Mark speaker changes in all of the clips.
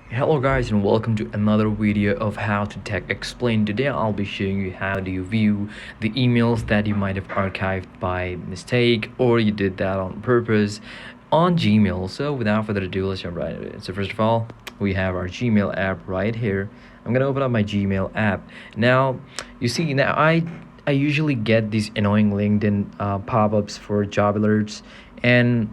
Speaker 1: Hello guys, and welcome to another video of how to tech explain. Today I'll be showing you how do you view the emails that you might have archived by mistake or you did that on purpose on Gmail. So without further ado, let's jump right into it. So first of all, we have our Gmail app right here. I'm gonna open up my Gmail app. Now you see, now I usually get these annoying LinkedIn pop-ups for job alerts, and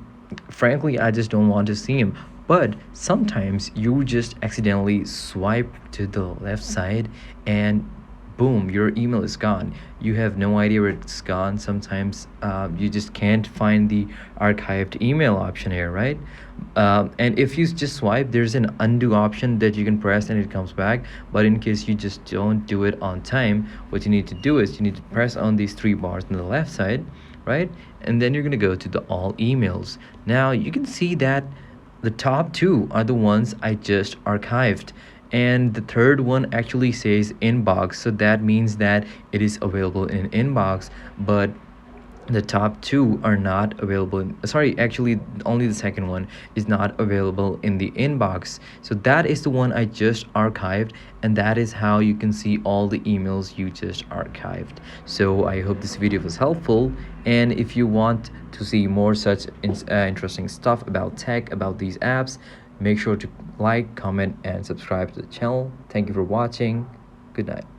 Speaker 1: frankly I just don't want to see them. But sometimes you just accidentally swipe to the left side and boom, your email is gone. You have no idea where it's gone. Sometimes you just can't find the archived email option here, right? And if you just swipe, there's an undo option that you can press and it comes back. But in case you just don't do it on time, what you need to do is you need to press on these three bars on the left side, right? And then you're gonna go to the all emails. Now you can see that the top two are the ones I just archived, and the third one actually says inbox, so that means that it is available in inbox, but the top two are not available sorry, actually only the second one is not available in the inbox. So that is the one I just archived, and that is how you can see all the emails you just archived. So I hope this video was helpful, and if you want to see more such interesting stuff about tech, about these apps, make sure to like, comment, and subscribe to the channel. Thank you for watching. Good night.